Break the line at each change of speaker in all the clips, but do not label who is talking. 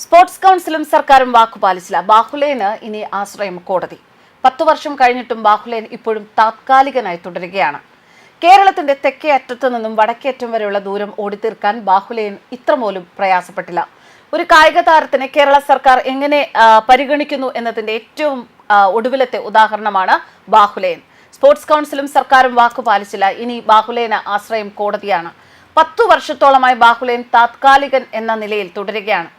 Sports കൗൺസിലും സർക്കാരും വാക്കുപാലിച്ചില്ല. ബാഹുലേന് ഇനി ആശ്രയം കോടതി. 10 വർഷം കഴിഞ്ഞിട്ടും ബാഹുലേൻ ഇപ്പോഴും താത്കാലികനായി തുടരുകയാണ്. കേരളത്തിന്റെ തെക്കേ അറ്റത്തു നിന്നും വടക്കേ അറ്റം വരെയുള്ള ദൂരം ഓടിത്തീർക്കാൻ ബാഹുലേൻ ഇത്രപോലും പ്രയാസപ്പെട്ടില്ല. ഒരു കായിക താരത്തിനെ കേരള സർക്കാർ എങ്ങനെ പരിഗണിക്കുന്നു എന്നതിന്റെ ഏറ്റവും ഒടുവിലത്തെ ഉദാഹരണമാണ് ബാഹുലേൻ. സ്പോർട്സ് കൗൺസിലും സർക്കാരും വാക്കുപാലിച്ചില്ല. ഇനി ബാഹുലേന് ആശ്രയം കോടതിയാണ്. 10 വർഷത്തോളമായി ബാഹുലേൻ താത്കാലികൻ എന്ന നിലയിൽ തുടരുകയാണ്.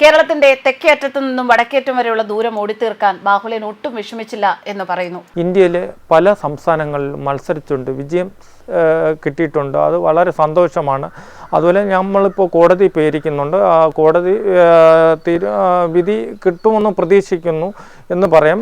കേരളത്തിന്റെ തെക്കേ അറ്റത്തു നിന്നും വടക്കേറ്റം വരെയുള്ള ദൂരം ഓടിത്തീർക്കാൻ ബാഹുലേൻ ഒട്ടും വിഷമിച്ചില്ല എന്ന് പറയുന്നു.
ഇന്ത്യയിലെ പല സംസ്ഥാനങ്ങളിലും മത്സരിച്ചുണ്ട്, വിജയം കിട്ടിയിട്ടുണ്ട്. അത് വളരെ സന്തോഷമാണ്. അതുപോലെ നമ്മളിപ്പോൾ കോടതി പേരിക്കുന്നുണ്ട്. കോടതി വിധി കിട്ടുമെന്ന് പ്രതീക്ഷിക്കുന്നു എന്ന് പറയാം.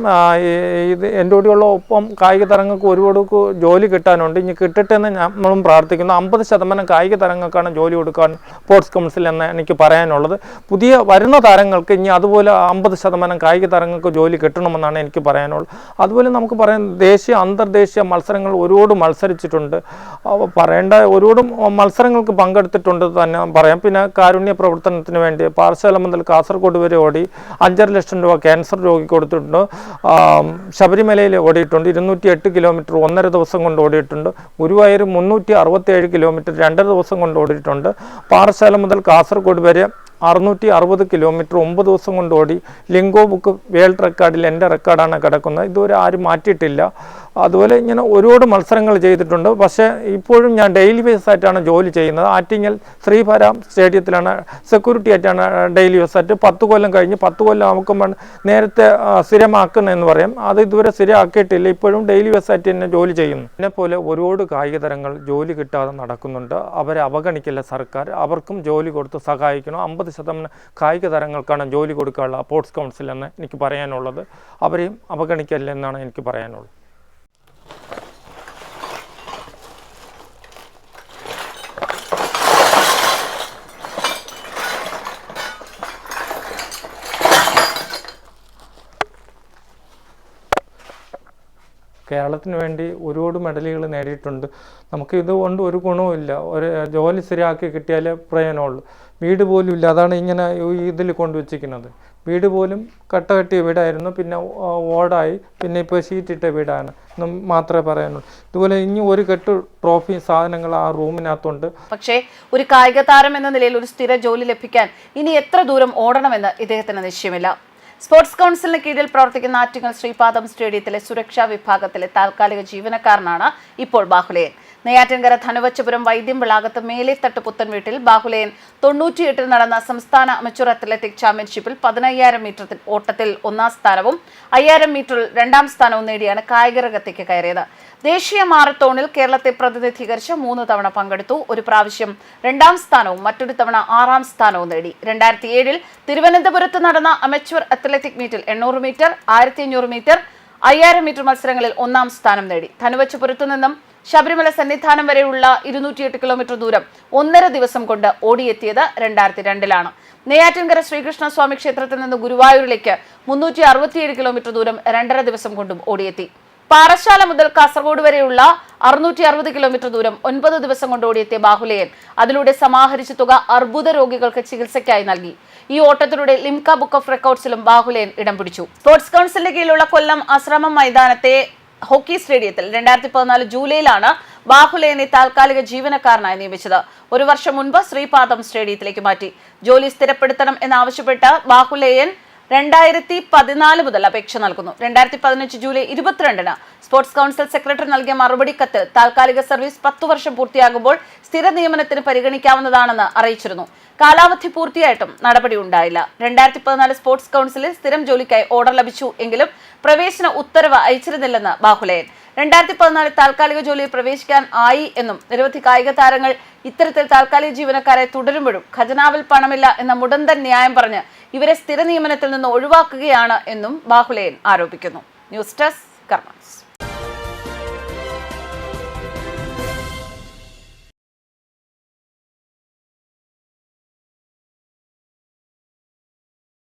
ഇത് എൻ്റെ കൂടെയുള്ള ഒപ്പം കായിക താരങ്ങൾക്ക് ഒരുപാട് ജോലി കിട്ടാനുണ്ട്. ഇനി കിട്ടട്ടെ എന്ന് നമ്മളും പ്രാർത്ഥിക്കുന്നു. 50% കായിക താരങ്ങൾക്കാണ് ജോലി കൊടുക്കാൻ സ്പോർട്സ് കൗൺസിൽ എന്ന് എനിക്ക് പറയാനുള്ളത്. പുതിയ വരുന്ന താരങ്ങൾക്ക് ഇനി അതുപോലെ 50% കായിക താരങ്ങൾക്ക് ജോലി കിട്ടണമെന്നാണ് എനിക്ക് പറയാനുള്ളത്. അതുപോലെ നമുക്ക് പറയാം, ദേശീയ അന്തർദേശീയ മത്സരങ്ങൾ ഒരുപാട് മത്സരിച്ചിട്ടുണ്ട്. പറയേണ്ട ഒരുപാട് മത്സരങ്ങൾക്ക് പങ്കെടുത്തിട്ടുണ്ട് തന്നെ പറയാം. പിന്നെ കാരുണ്യ പ്രവർത്തനത്തിന് വേണ്ടി പാറശാല മുതൽ കാസർഗോഡ് വരെ ഓടി 5.5 ലക്ഷം രൂപ ക്യാൻസർ രോഗിക്ക് കൊടുത്തിട്ടുണ്ട്. ശബരിമലയിൽ ഓടിയിട്ടുണ്ട്. 208 കിലോമീറ്റർ 1.5 ദിവസം കൊണ്ട് ഓടിയിട്ടുണ്ട്. ഗുരുവായൂർ 367 കിലോമീറ്റർ 2.5 ദിവസം കൊണ്ട് ഓടിയിട്ടുണ്ട്. പാറശാല മുതൽ കാസർഗോഡ് വരെ 660 കിലോമീറ്റർ 9 ദിവസം കൊണ്ട് ഓടി. ലിങ്കോ ബുക്ക് വേൾഡ് റെക്കോർഡിൽ എൻ്റെ റെക്കോർഡാണ് കിടക്കുന്നത്. ഇതുവരെ ആരും മാറ്റിയിട്ടില്ല. അതുപോലെ ഇങ്ങനെ ഒരുപാട് മത്സരങ്ങൾ ചെയ്തിട്ടുണ്ട്. പക്ഷേ ഇപ്പോഴും ഞാൻ ഡെയിലി ബേസ് ആയിട്ടാണ് ജോലി ചെയ്യുന്നത്. ആറ്റിങ്ങൽ ശ്രീപരാം സ്റ്റേഡിയത്തിലാണ് സെക്യൂരിറ്റി ആയിട്ടാണ് ഡെയിലി ബേസ് ആയിട്ട്. 10 കൊല്ലം കഴിഞ്ഞ് 10 കൊല്ലം ആക്കുമ്പോൾ നേരത്തെ സ്ഥിരമാക്കുന്നതെന്ന് പറയാം. അത് ഇതുവരെ സ്ഥിരമാക്കിയിട്ടില്ല. ഇപ്പോഴും ഡെയിലി ബേസ് ആയിട്ട് തന്നെ ജോലി ചെയ്യുന്നു. എന്നെപ്പോലെ ഒരുപാട് കായിക താരങ്ങൾ ജോലി കിട്ടാതെ നടക്കുന്നുണ്ട്. അവരെ അവഗണിക്കില്ല സർക്കാർ. അവർക്കും ജോലി കൊടുത്ത് സഹായിക്കണം. 50% കായിക താരങ്ങൾക്കാണ് ജോലി കൊടുക്കാനുള്ള സ്പോർട്സ് കൗൺസിൽ എന്ന് എനിക്ക് പറയാനുള്ളത്. അവരെയും അവഗണിക്കില്ല എന്നാണ് എനിക്ക് പറയാനുള്ളത്. കേരളത്തിന് വേണ്ടി ഒരുപാട് മെഡലുകൾ നേടിയിട്ടുണ്ട്. നമുക്ക് ഇതുകൊണ്ട് ഒരു ഗുണവുമില്ല. ഒരു ജോലി ശരിയാക്കി കിട്ടിയാലേ പ്രയോജനമുള്ളൂ. വീട് പോലും ഇല്ല. അതാണ് ഇങ്ങനെ ഇതിൽ കൊണ്ടുവച്ചിരിക്കുന്നത്. വീട് പോലും കട്ട കെട്ടിയ വീടായിരുന്നു, പിന്നെ ഓടായി, പിന്നെ ഇപ്പോൾ ഷീറ്റിട്ട വീടാണ് എന്ന് മാത്രമേ പറയാനുള്ളൂ. ഇതുപോലെ ഇനി ഒരു കെട്ട് ട്രോഫി സാധനങ്ങൾ ആ റൂമിനകത്തുണ്ട്.
പക്ഷേ ഒരു കായിക താരം എന്ന നിലയിൽ ഒരു സ്ഥിര ജോലി ലഭിക്കാൻ ഇനി എത്ര ദൂരം ഓടണമെന്ന് ഇദ്ദേഹത്തിന് നിശ്ചയമില്ല. സ്പോർട്സ് കൗൺസിലിന് കീഴിൽ പ്രവർത്തിക്കുന്ന ആറ്റിങ്ങൽ ശ്രീപാദം സ്റ്റേഡിയത്തിലെ സുരക്ഷാ വിഭാഗത്തിലെ താൽക്കാലിക ജീവനക്കാരനാണ് ഇപ്പോൾ ബാഹുലേൻ. നെയ്യാറ്റിൻകര ധനുവച്ചപുരം വൈദ്യംവിളാകത്ത് മേലെത്തട്ട് പുത്തൻ വീട്ടിൽ ബാഹുലേൻ 98 നടന്ന സംസ്ഥാന അമച്വർ അത്ലറ്റിക് ചാമ്പ്യൻഷിപ്പിൽ 15000 മീറ്റർ ഓട്ടത്തിൽ 1ാം സ്ഥാനവും 5000 മീറ്ററിൽ 2ാം സ്ഥാനവും നേടിയാണ് കായികരംഗത്തേക്ക് കയറിയത്. ദേശീയ മാരത്തോണിൽ കേരളത്തെ പ്രതിനിധീകരിച്ച് 3 തവണ പങ്കെടുത്തു. ഒരു പ്രാവശ്യം 2ാം സ്ഥാനവും മറ്റൊരു തവണ 6ാം സ്ഥാനവും നേടി. 2007 തിരുവനന്തപുരത്ത് നടന്ന അമച്വർ അത്ലറ്റിക് മീറ്റിൽ 800 മീറ്റർ, 1500 മീറ്റർ, 5000 മീറ്റർ മത്സരങ്ങളിൽ 1ാം സ്ഥാനം നേടി. ധനുവച്ചപുരത്തു നിന്നും ശബരിമല സന്നിധാനം വരെയുള്ള 208 കിലോമീറ്റർ ദൂരം 1.5 ദിവസം കൊണ്ട് ഓടിയെത്തിയത് 2002-ലാണ്. നെയ്യാറ്റിൻകര ശ്രീകൃഷ്ണസ്വാമി ക്ഷേത്രത്തിൽ നിന്ന് ഗുരുവായൂരിലേക്ക് 367 കിലോമീറ്റർ ദൂരം 2.5 ദിവസം കൊണ്ടും ഓടിയെത്തി. പാറശാല മുതൽ കാസർഗോഡ് വരെയുള്ള 660 കിലോമീറ്റർ ദൂരം 9 ദിവസം കൊണ്ട് ഓടിയെത്തിയ ബാഹുലേൻ അതിലൂടെ സമാഹരിച്ച തുക അർബുദ രോഗികൾക്ക് ചികിത്സയ്ക്കായി നൽകി. ഈ ഓട്ടത്തിലൂടെ ലിംക ബുക്ക് ഓഫ് റെക്കോർഡ്സിലും ബാഹുലേൻ ഇടം പിടിച്ചു. സ്പോർട്സ് കൗൺസിലിന്റെ കീഴിലുള്ള കൊല്ലം ആശ്രമം മൈതാനത്തെ ഹോക്കി സ്റ്റേഡിയത്തിൽ 2014 ജൂലൈയിലാണ് ബാഹുലേനെ താൽക്കാലിക ജീവനക്കാരനായി നിയമിച്ചത്. 1 വർഷം മുൻപ് ശ്രീപാദം സ്റ്റേഡിയത്തിലേക്ക് മാറ്റി. ജോലി സ്ഥിരപ്പെടുത്തണം എന്നാവശ്യപ്പെട്ട് ബാഹുലേൻ 2014 മുതൽ അപേക്ഷ നൽകുന്നു. 2015 ജൂലൈ 22-ന് സ്പോർട്സ് കൗൺസിൽ സെക്രട്ടറി നൽകിയ മറുപടി കത്ത് താൽക്കാലിക സർവീസ് 10 വർഷം പൂർത്തിയാകുമ്പോൾ സ്ഥിര നിയമനത്തിന് പരിഗണിക്കാവുന്നതാണെന്ന് അറിയിച്ചിരുന്നു. കാലാവധി പൂർത്തിയായിട്ടും നടപടി ഉണ്ടായില്ല. 2014 സ്പോർട്സ് കൗൺസിലിൽ സ്ഥിരം ജോലിക്കായി ഓർഡർ ലഭിച്ചു എങ്കിലും പ്രവേശന ഉത്തരവ് അയച്ചിരുന്നില്ലെന്ന് ബാഹുലേൻ. 2014 താൽക്കാലിക ജോലിയിൽ പ്രവേശിക്കാൻ ആയി എന്നും നിരവധി കായിക താരങ്ങൾ ഇത്തരത്തിൽ താൽക്കാലിക ജീവനക്കാരെ തുടരുമ്പോഴും ഖജനാവിൽ പണമില്ല എന്ന മുടന്തൻ ന്യായം പറഞ്ഞ് ഇവരെ സ്ഥിര നിയമനത്തിൽ നിന്ന് ഒഴിവാക്കുകയാണ് എന്നും ബാഹുലേൻ ആരോപിക്കുന്നു. ന്യൂസ് ഡെസ്ക് കർമ്മ.